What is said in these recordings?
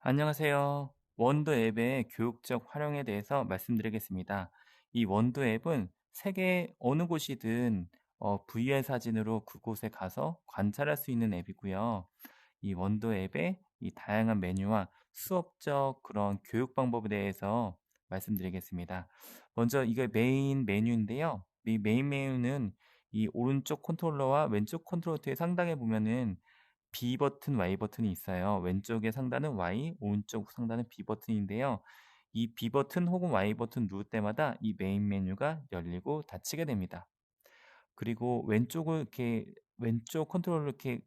안녕하세요. 원도 앱의 교육적 활용에 대해서 말씀드리겠습니다. 이 원도 앱은 세계 어느 곳이든 VR 사진으로 그곳에 가서 관찰할 수 있는 앱이고요. 이 원도 앱의 이 다양한 메뉴와 수업적 그런 교육 방법에 대해서 말씀드리겠습니다. 먼저 이게 메인 메뉴인데요. 이 메인 메뉴는 이 오른쪽 컨트롤러와 왼쪽 컨트롤러 뒤에 상단에 보면은 B 버튼, Y 버튼이 있어요. 왼쪽의 상단은 Y, 오른쪽 상단은 B 버튼인데요. 이 B 버튼 혹은 Y 버튼 누를 때마다 이 메인 메뉴가 열리고 닫히게 됩니다. 그리고 왼쪽을 이렇게 왼쪽 컨트롤을 이렇게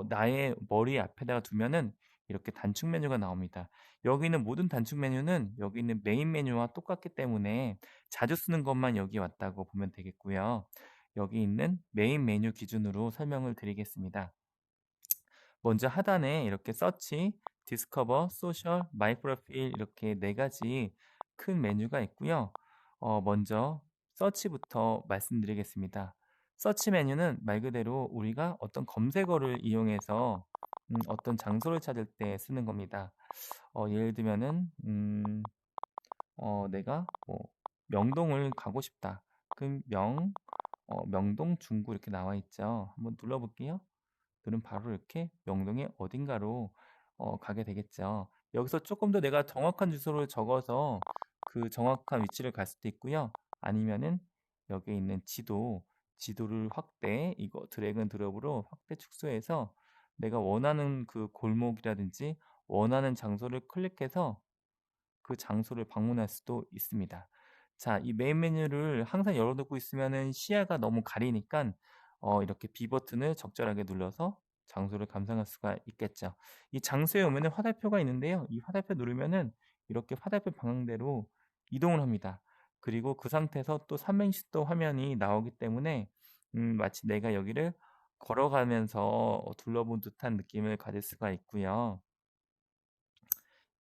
나의 머리 앞에다가 두면은 이렇게 단축 메뉴가 나옵니다. 여기 있는 모든 단축 메뉴는 여기 있는 메인 메뉴와 똑같기 때문에 자주 쓰는 것만 여기 왔다고 보면 되겠고요. 여기 있는 메인 메뉴 기준으로 설명을 드리겠습니다. 먼저 하단에 이렇게 서치, 디스커버, 소셜, 마이 프로필 이렇게 네 가지 큰 메뉴가 있고요. 먼저 서치부터 말씀드리겠습니다. 서치 메뉴는 말 그대로 우리가 어떤 검색어를 이용해서 어떤 장소를 찾을 때 쓰는 겁니다. 예를 들면은 내가 뭐 명동을 가고 싶다. 그럼 명동 중구 이렇게 나와 있죠. 한번 눌러볼게요. 그럼 바로 이렇게 명동의 어딘가로 가게 되겠죠. 여기서 조금 더 내가 정확한 주소를 적어서 그 정확한 위치를 갈 수도 있고요. 아니면은 여기에 있는 지도를 확대, 이거 드래그 앤 드롭으로 확대 축소해서 내가 원하는 그 골목이라든지 원하는 장소를 클릭해서 그 장소를 방문할 수도 있습니다. 자, 이 메인 메뉴를 항상 열어두고 있으면은 시야가 너무 가리니까 이렇게 B 버튼을 적절하게 눌러서 장소를 감상할 수가 있겠죠. 이 장소에 오면은 화살표가 있는데요. 이 화살표 누르면은 이렇게 화살표 방향대로 이동을 합니다. 그리고 그 상태에서 또 360도 화면이 나오기 때문에 마치 내가 여기를 걸어가면서 둘러본 듯한 느낌을 가질 수가 있고요.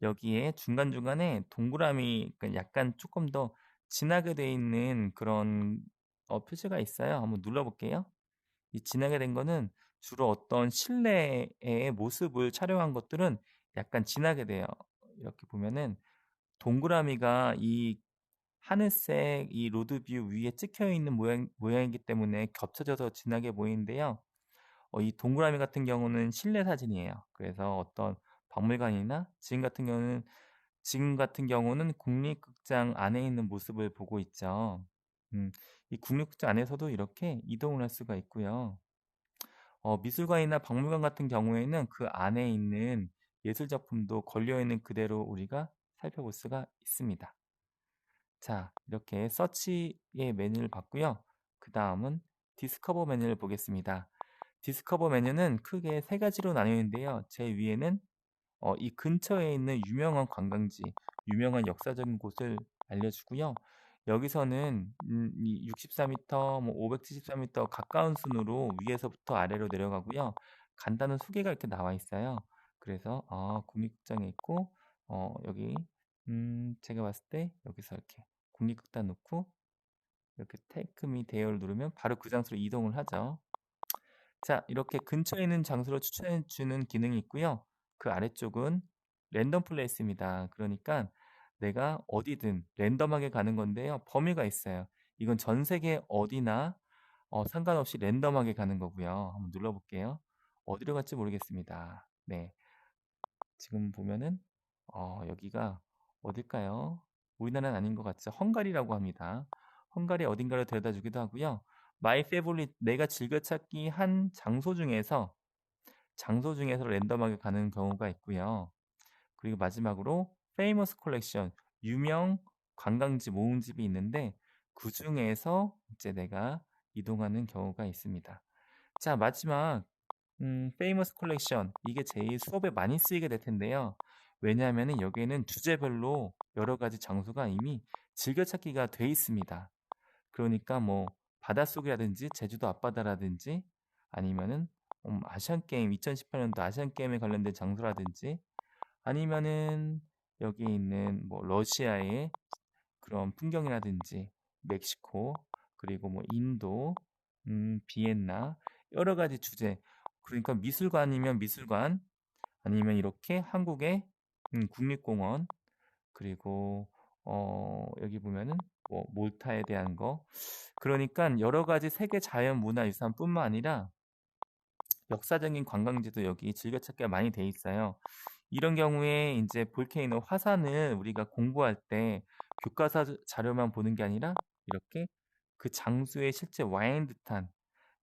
여기에 중간중간에 동그라미 그러니까 약간 조금 더 진하게 돼 있는 그런 표시가 있어요. 한번 눌러 볼게요. 이 진하게 된 거는 주로 어떤 실내의 모습을 촬영한 것들은 약간 진하게 돼요. 이렇게 보면은 동그라미가 이 하늘색 이 로드 뷰 위에 찍혀 있는 모양이기 때문에 겹쳐져서 진하게 보이는데요. 이 동그라미 같은 경우는 실내 사진이에요. 그래서 어떤 박물관이나 지금 같은 경우는 국립극장 안에 있는 모습을 보고 있죠. 음, 이 국립극장 안에서도 이렇게 이동을 할 수가 있고요. 미술관이나 박물관 같은 경우에는 그 안에 있는 예술 작품도 걸려 있는 그대로 우리가 살펴볼 수가 있습니다. 자, 이렇게 서치의 메뉴를 봤고요. 그 다음은 디스커버 메뉴를 보겠습니다. 디스커버 메뉴는 크게 세 가지로 나뉘는데요. 제 위에는 이 근처에 있는 유명한 관광지, 유명한 역사적인 곳을 알려주고요. 여기서는 이 64m, 뭐 574m 가까운 순으로 위에서부터 아래로 내려가고요. 간단한 소개가 이렇게 나와 있어요. 그래서 국립극장에 있고 여기 제가 봤을 때 여기서 이렇게 국립극단 놓고 이렇게 테이크 미 대여를 누르면 바로 그 장소로 이동을 하죠. 자, 이렇게 근처에 있는 장소를 추천해 주는 기능이 있고요. 그 아래쪽은 랜덤 플레이스입니다. 그러니까 내가 어디든 랜덤하게 가는 건데요. 범위가 있어요. 이건 전 세계 어디나 상관없이 랜덤하게 가는 거고요. 한번 눌러볼게요. 어디로 갈지 모르겠습니다. 네, 지금 보면은 여기가 어딜까요? 우리나라는 아닌 것 같죠? 헝가리라고 합니다. 헝가리 어딘가로 데려다 주기도 하고요. 마이 페이보릿 내가 즐겨찾기 한 장소 중에서 랜덤하게 가는 경우가 있고요. 그리고 마지막으로 페이머스 컬렉션 유명 관광지 모음집이 있는데 그 중에서 이제 내가 이동하는 경우가 있습니다. 자, 마지막 페이머스 컬렉션 이게 제일 수업에 많이 쓰이게 될 텐데요. 왜냐하면 여기에는 주제별로 여러 가지 장소가 이미 즐겨찾기가 돼 있습니다. 그러니까 뭐 바닷속이라든지 제주도 앞바다라든지 아니면은 아시안 게임 2018년도 아시안 게임에 관련된 장소라든지 아니면은 여기에 있는 뭐 러시아의 그런 풍경이라든지 멕시코 그리고 뭐 인도 비엔나 여러 가지 주제 그러니까 미술관이면 미술관 아니면 이렇게 한국의 국립공원 그리고 여기 보면은 뭐 몰타에 대한 거 그러니깐 여러 가지 세계 자연문화유산뿐만 아니라 역사적인 관광지도 여기 즐겨찾기가 많이 돼 있어요. 이런 경우에 인제 볼케이노 화산을 우리가 공부할 때 교과서 자료만 보는 게 아니라 이렇게 그 장소에 실제 와 있는 듯한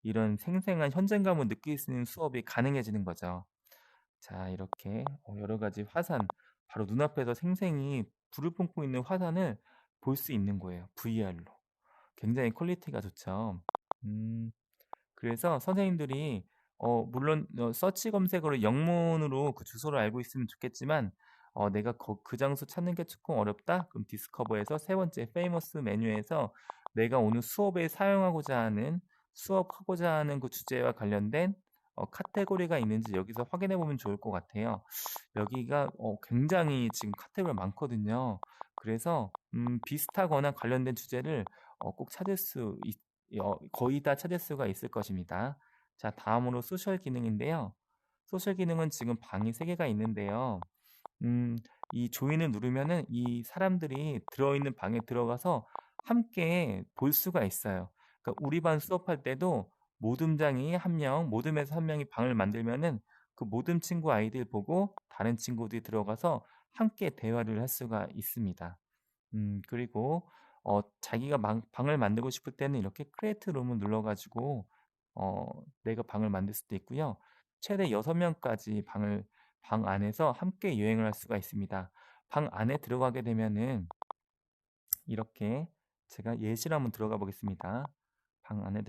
이런 생생한 현장감을 느낄 수 있는 수업이 가능해지는 거죠. 자 이렇게 여러 가지 화산 바로 눈앞에서 생생히 불을 뿜고 있는 화산을 볼 수 있는 거예요 VR로. 굉장히 퀄리티가 좋죠. 음. 그래서 선생님들이 물론 서치 검색어로 영문으로 그 주소를 알고 있으면 좋겠지만 내가 그 장소 찾는 게 쪼끔 어렵다? 그럼 디스커버에서 세 번째 페이머스 메뉴에서 내가 오늘 수업에 사용하고자 하는 수업하고자 하는 그 주제와 관련된 카테고리가 있는지 여기서 확인해 보면 좋을 것 같아요. 여기가 굉장히 지금 카테고리가 많거든요. 그래서 비슷하거나 관련된 주제를 꼭 찾을 수 있 거의 다 찾을 수가 있을 것입니다. 자 다음으로 소셜 기능인데요. 소셜 기능은 지금 방이 3 개가 있는데요. 음 이 조인을 누르면은 이 사람들이 들어있는 방에 들어가서 함께 볼 수가 있어요. 그러니까 우리 반 수업할 때도 모듬장이 1 명, 모듬에서 1 명이 방을 만들면은 그 모듬 친구 아이들 보고 다른 친구들이 들어가서 함께 대화를 할 수가 있습니다. 그리고 자기가 방을 만들고 싶을 때는 이렇게 크리에이트 룸을 눌러 가지고 내가 방을 만들 수도 있고요. 최대 6 명까지 방 안에서 함께 여행을 할 수가 있습니다. 방 안에 들어가게 되면은 이렇게 제가 예시로 한번 들어가 보겠습니다. 방 안에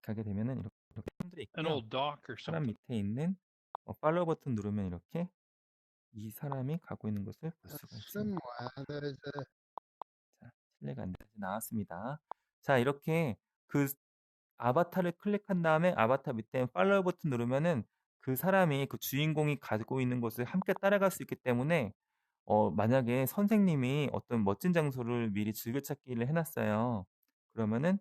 가게 되면은 이렇게 사람들이 An 있고요. old dock or 사람 something. 밑에 있는 팔로우 버튼 누르면 이렇게 이 사람이 가고 있는 곳을 볼 수가 있습니다. 자 실례가 안 돼서 나왔습니다. 자 이렇게 그 아바타를 클릭한 다음에 아바타 밑에 팔로우 버튼 누르면은 그 사람이 그 주인공이 가고 있는 곳을 함께 따라갈 수 있기 때문에 만약에 선생님이 어떤 멋진 장소를 미리 즐겨찾기를 해 놨어요. 그러면은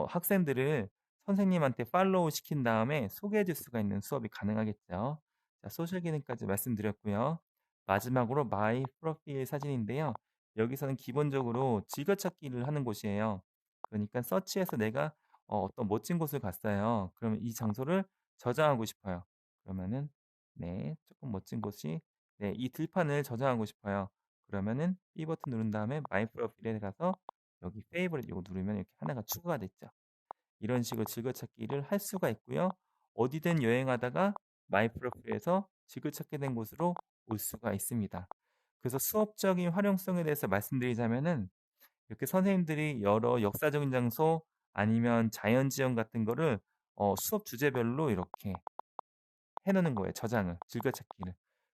학생들을 선생님한테 팔로우 시킨 다음에 소개해 줄 수가 있는 수업이 가능하겠죠. 자 소셜 기능까지 말씀드렸고요. 마지막으로 마이 프로필 사진인데요. 여기서는 기본적으로 즐겨찾기를 하는 곳이에요. 그러니까 서치해서 내가 어떤 멋진 곳을 갔어요. 그러면 이 장소를 저장하고 싶어요. 그러면은 네 쪼끔 멋진 곳이 네 이 들판을 저장하고 싶어요. 그러면은 B 버튼 누른 다음에 마이 프로필에 가서 여기 페이보릿 요거 누르면 이렇게 하나가 추가가 됐죠. 이런 식으로 즐겨찾기를 할 수가 있고요. 어디든 여행하다가 마이 프로필에서 즐겨찾게 된 곳으로 올 수가 있습니다. 그래서 수업적인 활용성에 대해서 말씀드리자면은 이렇게 선생님들이 여러 역사적인 장소 아니면 자연지형 같은 거를 수업 주제별로 이렇게 해 놓는 거예요, 저장을, 즐겨찾기를.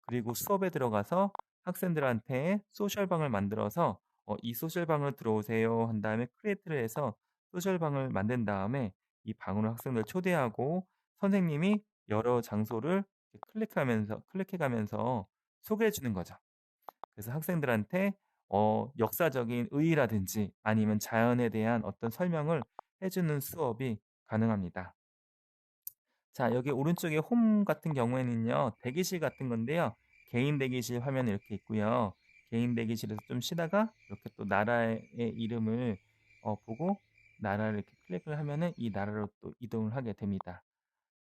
그리고 수업에 들어가서 학생들한테 소셜방을 만들어서 "이 소셜방으로 들어오세요." 한 다음에 크리에이트를 해서 소셜방을 만든 다음에 이 방으로 학생들을 초대하고 선생님이 여러 장소를 이렇게 클릭해 가면서 소개해 주는 거죠. 그래서 학생들한테 역사적인 의의라든지 아니면 자연에 대한 어떤 설명을 해 주는 수업이 가능합니다. 자 여기 오른쪽에 홈 같은 경우에는요. 대기실 같은 건데요. 개인 대기실 화면이 이렇게 있고요. 개인 대기실에서 좀 쉬다가 이렇게 또 나라의 이름을 보고 나라를 이렇게 클릭을 하면은 이 나라로 또 이동을 하게 됩니다.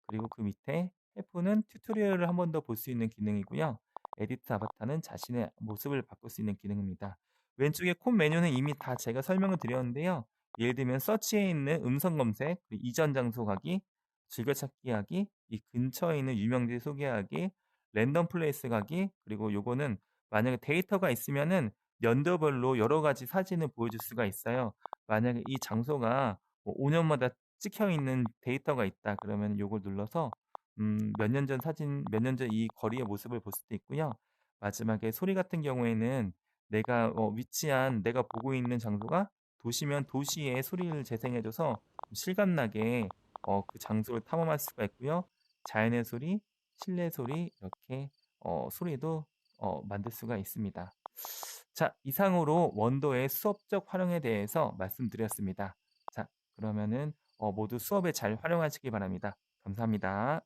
그리고 그 밑에 F는 튜토리얼을 한 번 더 볼 수 있는 기능이고요. 에디트 아바타는 자신의 모습을 바꿀 수 있는 기능입니다. 왼쪽에 콤 메뉴는 이미 다 제가 설명을 드렸는데요. 예를 들면 서치에 있는 음성 검색, 그리고 이전 장소 가기, 즐겨찾기 하기, 이 근처에 있는 유명지 소개하기, 랜덤 플레이스 가기, 그리고 요거는 만약에 데이터가 있으면은 연도별로 여러 가지 사진을 보여줄 수가 있어요. 만약에 이 장소가 뭐 5 년마다 찍혀 있는 데이터가 있다 그러면 요걸 눌러서 몇 년 전 사진 몇 년 전 이 거리의 모습을 볼 수도 있고요. 마지막에 소리 같은 경우에는 내가 보고 있는 장소가 도시면 도시의 소리를 재생해 줘서 실감나게 그 장소를 탐험할 수가 있고요. 자연의 소리, 실내 소리 이렇게 소리도 만들 수가 있습니다. 자 이상으로 원도의 수업적 활용에 대해서 말씀드렸습니다. 자 그러면은 모두 수업에 잘 활용하시기 바랍니다. 감사합니다.